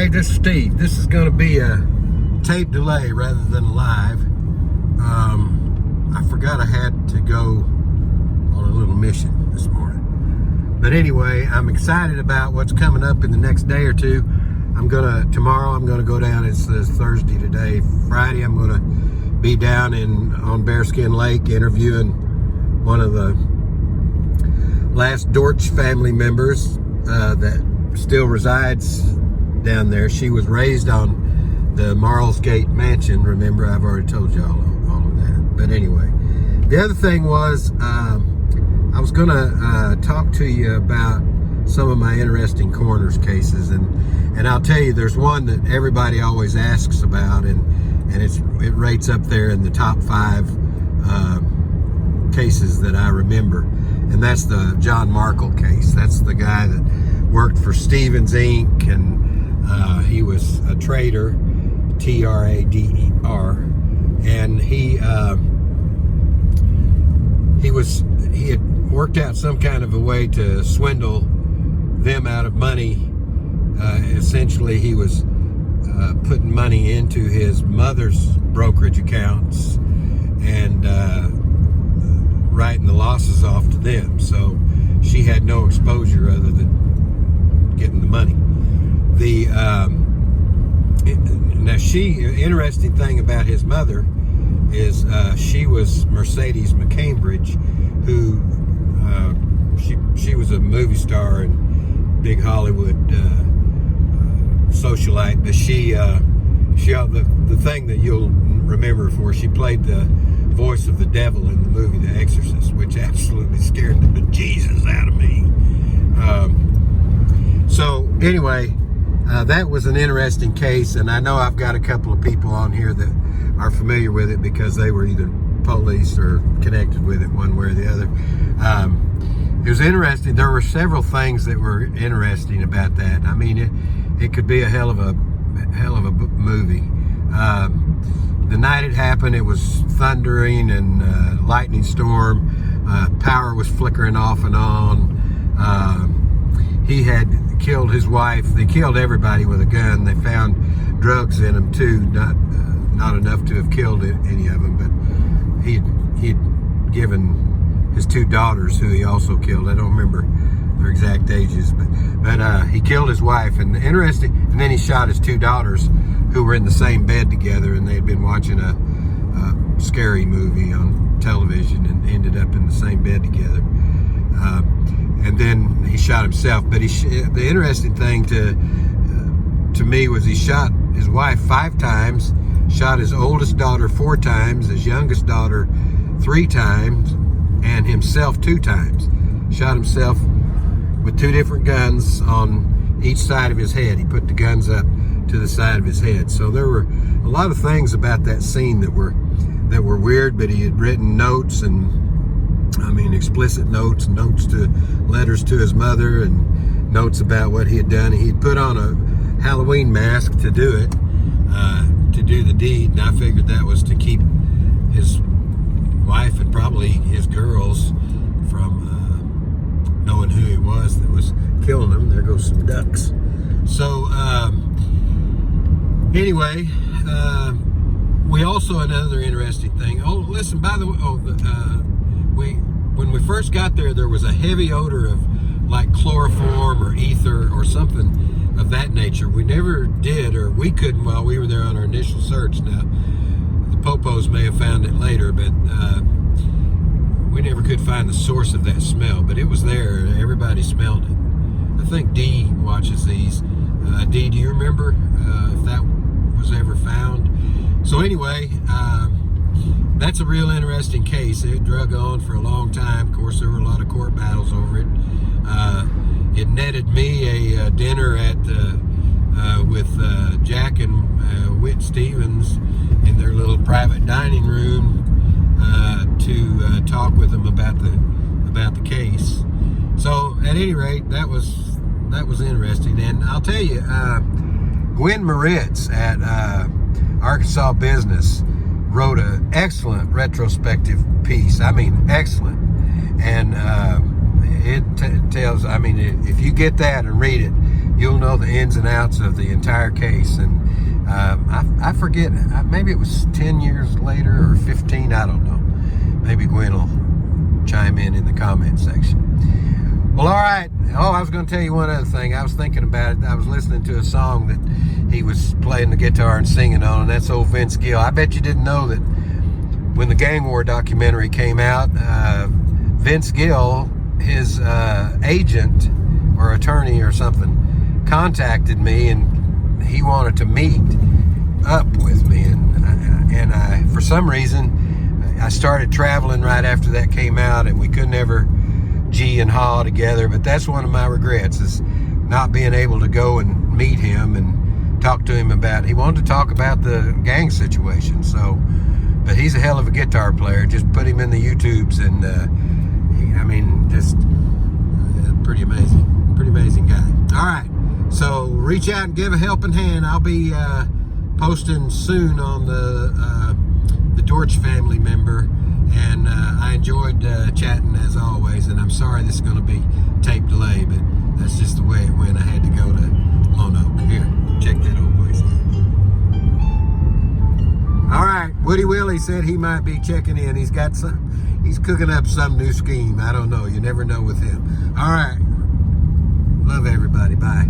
Hey, this is Steve. This is going to be a tape delay rather than live. I forgot I had to go on a little mission this morning. But anyway, I'm excited about what's coming up in the next day or two. Tomorrow I'm gonna go down. It's Thursday today. Friday I'm gonna be down on Bearskin Lake interviewing one of the last Dortch family members that still resides down there. She was raised on the Marlesgate mansion. Remember, I've already told you all of that. But anyway, the other thing was I was gonna talk to you about some of my interesting coroner's cases, and I'll tell you, there's one that everybody always asks about, and it rates up there in the top 5 cases that I remember, and that's the John Markle case. That's the guy that worked for Stevens Inc., and he was a trader, Trader, and he had worked out some kind of a way to swindle them out of money. Essentially, he was putting money into his mother's brokerage accounts and writing the losses off to them. So she had no exposure other than getting the money. Interesting thing about his mother is she was Mercedes McCambridge, who she was a movie star and big Hollywood socialite, but the thing that you'll remember for, she played the voice of the devil in the movie The Exorcist, which absolutely scared the bejesus out of me. So anyway, that was an interesting case, and I know I've got a couple of people on here that are familiar with it because they were either police or connected with it one way or the other. It was interesting. There were several things that were interesting about that. I mean, it could be a hell of a movie. The night it happened, it was thundering and lightning storm. Power was flickering off and on. He had killed his wife. They killed everybody with a gun. They found drugs in them too, not enough to have killed any of them, but he'd given his 2 daughters, who he also killed. I don't remember their exact ages, but he killed his wife, and then he shot his 2 daughters, who were in the same bed together, and they had been watching a scary movie on television and ended up in the same bed together. And then he shot himself. But the interesting thing to me was he shot his wife 5 times, shot his oldest daughter 4 times, his youngest daughter 3 times, and himself 2 times. Shot himself with 2 different guns on each side of his head. He put the guns up to the side of his head. So there were a lot of things about that scene that were weird, but he had written notes, and explicit notes to letters to his mother, and notes about what he had done. He'd put on a Halloween mask to do it, to do the deed, and I figured that was to keep his wife and probably his girls from knowing who he was that was killing them. There goes some ducks. So anyway, we also, another interesting thing. Oh, listen, by the way, when we first got there was a heavy odor of like chloroform or ether or something of that nature. We never did, or we couldn't while we were there on our initial search. Now, the Popos may have found it later, but we never could find the source of that smell, but it was there. Everybody smelled it. I think Dee watches these. Dee, do you remember if that was ever found? So anyway, that's a real interesting case. It drug on for a long time. Of course, there were a lot of court battles over it. It netted me a dinner with Jack and Whit Stevens in their little private dining room to talk with them about the case. So at any rate, that was interesting. And I'll tell you, Gwen Moritz at Arkansas Business wrote an excellent retrospective piece. I mean, excellent. And it tells, if you get that and read it, you'll know the ins and outs of the entire case. And I forget, maybe it was 10 years later or 15, I don't know. Maybe Gwen will chime in the comment section. Well, all right. Oh, I was going to tell you one other thing. I was thinking about it. I was listening to a song that he was playing the guitar and singing on, and that's old Vince Gill. I bet you didn't know that when the Gang War documentary came out, Vince Gill, his agent or attorney or something, contacted me, and he wanted to meet up with me. And I, for some reason, I started traveling right after that came out, and we couldn't ever G and haw together. But that's one of my regrets, is not being able to go and meet him and talk to him about. He wanted to talk about the gang situation. So, but he's a hell of a guitar player. Just put him in the YouTubes, and I mean, just pretty amazing guy. All right, so reach out and give a helping hand. I'll be posting soon on the Dortch family member. And I enjoyed chatting as always, and I'm sorry this is going to be tape delay, but that's just the way it went. I had to go to Lone Oak. Here, check that old place out. All right, Woody Willie said he might be checking in. He's cooking up some new scheme. I don't know. You never know with him. All right. Love everybody. Bye.